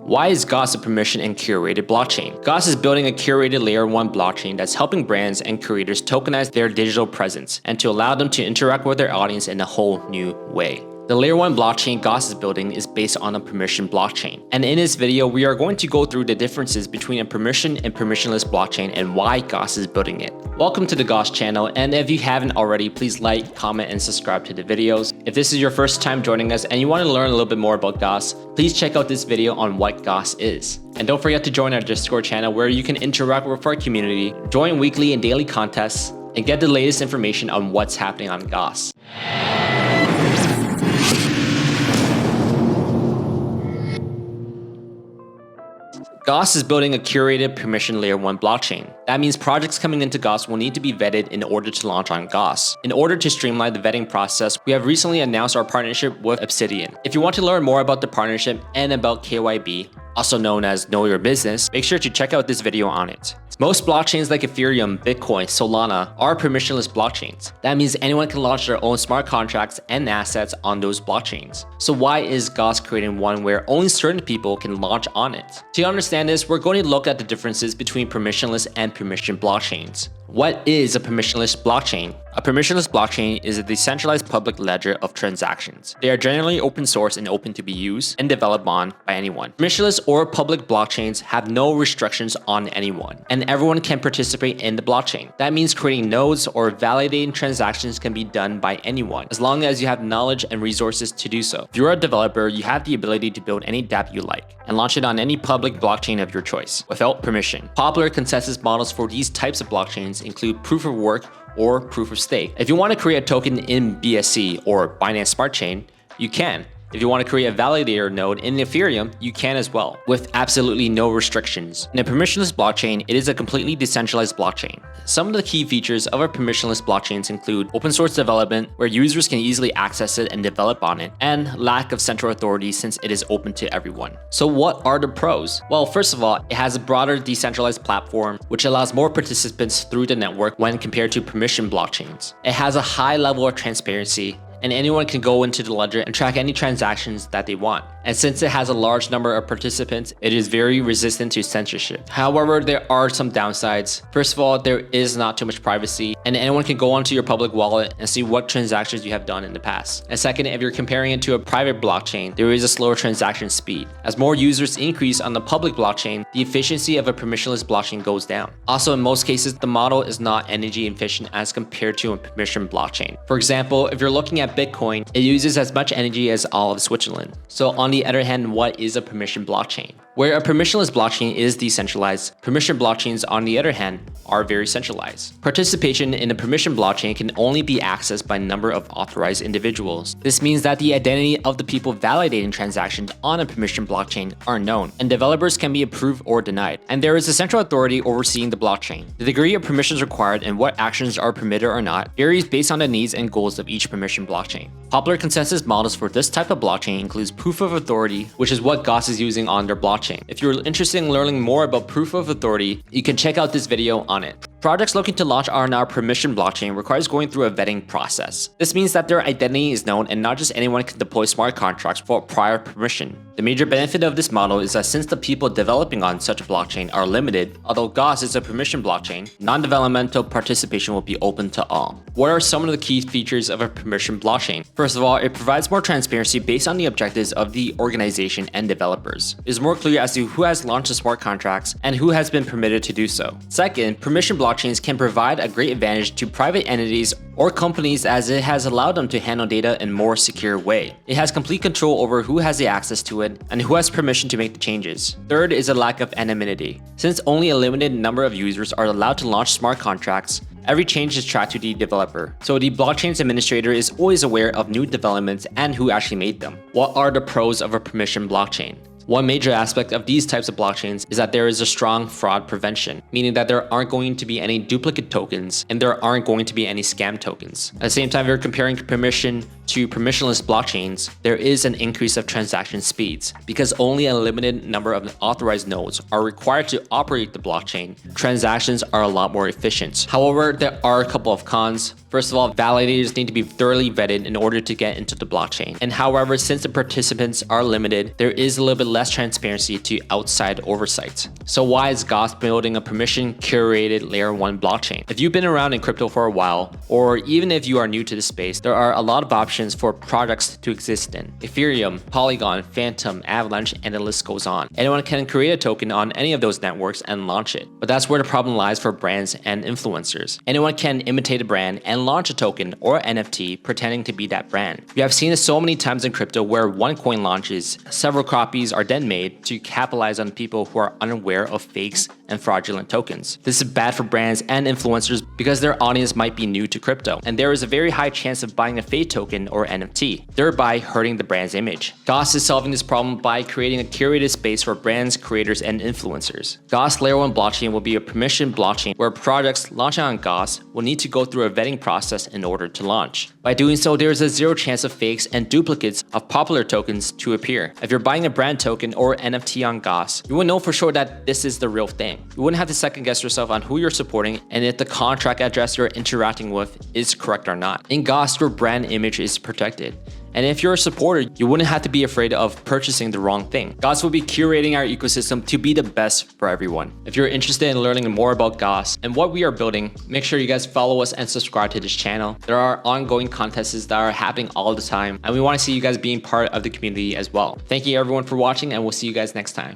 Why is Gauss a permission and curated blockchain? Gauss is building a curated layer 1 blockchain that's helping brands and creators tokenize their digital presence and to allow them to interact with their audience in a whole new way. The layer 1 blockchain Gauss is building is based on a permission blockchain. And in this video, we are going to go through the differences between a permission and permissionless blockchain and why Gauss is building it. Welcome to the Gauss channel, and if you haven't already, please like, comment, and subscribe to the videos. If this is your first time joining us and you want to learn a little bit more about Gauss, please check out this video on what Gauss is. And don't forget to join our Discord channel where you can interact with our community, join weekly and daily contests, and get the latest information on what's happening on Gauss. Gauss is building a curated permission layer 1 blockchain. That means projects coming into Gauss will need to be vetted in order to launch on Gauss. In order to streamline the vetting process, we have recently announced our partnership with Obsidian. If you want to learn more about the partnership and about KYB, also known as Know Your Business, make sure to check out this video on it. Most blockchains like Ethereum, Bitcoin, Solana are permissionless blockchains. That means anyone can launch their own smart contracts and assets on those blockchains. So why is Gauss creating one where only certain people can launch on it? To understand this, we're going to look at the differences between permissionless and permissioned blockchains. What is a permissionless blockchain? A permissionless blockchain is a decentralized public ledger of transactions. They are generally open source and open to be used and developed on by anyone. Permissionless or public blockchains have no restrictions on anyone, and everyone can participate in the blockchain. That means creating nodes or validating transactions can be done by anyone, as long as you have knowledge and resources to do so. If you're a developer, you have the ability to build any dApp you like and launch it on any public blockchain of your choice without permission. Popular consensus models for these types of blockchains include proof of work or proof of stake. If you want to create a token in BSC or Binance Smart Chain, you can. If you want to create a validator node in Ethereum, you can as well, with absolutely no restrictions. In a permissionless blockchain, it is a completely decentralized blockchain. Some of the key features of our permissionless blockchains include open source development, where users can easily access it and develop on it, and lack of central authority since it is open to everyone. So what are the pros? Well, first of all, it has a broader decentralized platform, which allows more participants through the network when compared to permission blockchains. It has a high level of transparency, and anyone can go into the ledger and track any transactions that they want. And since it has a large number of participants, it is very resistant to censorship. However, there are some downsides. First of all, there is not too much privacy, and anyone can go onto your public wallet and see what transactions you have done in the past. And second, if you're comparing it to a private blockchain, there is a slower transaction speed. As more users increase on the public blockchain, the efficiency of a permissionless blockchain goes down. Also, in most cases, the model is not energy efficient as compared to a permission blockchain. For example, if you're looking at Bitcoin, it uses as much energy as all of Switzerland. So on the other hand, what is a permission blockchain? Where a permissionless blockchain is decentralized, permission blockchains on the other hand are very centralized. Participation in a permission blockchain can only be accessed by a number of authorized individuals. This means that the identity of the people validating transactions on a permission blockchain are known, and developers can be approved or denied. And there is a central authority overseeing the blockchain. The degree of permissions required and what actions are permitted or not varies based on the needs and goals of each permission blockchain. Popular consensus models for this type of blockchain includes proof of authority, which is what Gauss is using on their blockchain. If you're interested in learning more about proof of authority, you can check out this video on it. Projects looking to launch on our permission blockchain requires going through a vetting process. This means that their identity is known and not just anyone can deploy smart contracts without prior permission. The major benefit of this model is that since the people developing on such a blockchain are limited, although Gauss is a permission blockchain, non-developmental participation will be open to all. What are some of the key features of a permission blockchain? First of all, it provides more transparency based on the objectives of the organization and developers. It is more clear as to who has launched the smart contracts and who has been permitted to do so. Second, permission blockchains can provide a great advantage to private entities or companies as it has allowed them to handle data in a more secure way. It has complete control over who has the access to it and who has permission to make the changes. Third is a lack of anonymity. Since only a limited number of users are allowed to launch smart contracts, every change is tracked to the developer. So the blockchain's administrator is always aware of new developments and who actually made them. What are the pros of a permission blockchain? One major aspect of these types of blockchains is that there is a strong fraud prevention, meaning that there aren't going to be any duplicate tokens and there aren't going to be any scam tokens. At the same time, if you're comparing permission to permissionless blockchains, there is an increase of transaction speeds. Because only a limited number of authorized nodes are required to operate the blockchain, transactions are a lot more efficient. However, there are a couple of cons. First of all, validators need to be thoroughly vetted in order to get into the blockchain. And however, since the participants are limited, there is a little bit less transparency to outside oversight. So why is Gauss building a permission curated layer 1 blockchain? If you've been around in crypto for a while, or even if you are new to the space, there are a lot of options for projects to exist in. Ethereum, Polygon, Phantom, Avalanche, and the list goes on. Anyone can create a token on any of those networks and launch it. But that's where the problem lies for brands and influencers. Anyone can imitate a brand and launch a token or NFT pretending to be that brand. We have seen this so many times in crypto where one coin launches, several copies are then made to capitalize on people who are unaware of fakes and fraudulent tokens. This is bad for brands and influencers because their audience might be new to crypto, and there is a very high chance of buying a fake token or NFT, thereby hurting the brand's image. Gauss is solving this problem by creating a curated space for brands, creators, and influencers. Gauss Layer 1 blockchain will be a permissioned blockchain where projects launching on Gauss will need to go through a vetting process in order to launch. By doing so, there is a zero chance of fakes and duplicates of popular tokens to appear. If you're buying a brand token or NFT on Gauss, you will know for sure that this is the real thing. You wouldn't have to second guess yourself on who you're supporting and if the contract address you're interacting with is correct or not. In Gauss, your brand image is protected. And if you're a supporter, you wouldn't have to be afraid of purchasing the wrong thing. Gauss will be curating our ecosystem to be the best for everyone. If you're interested in learning more about Gauss and what we are building, make sure you guys follow us and subscribe to this channel. There are ongoing contests that are happening all the time, and we want to see you guys being part of the community as well. Thank you everyone for watching, and we'll see you guys next time.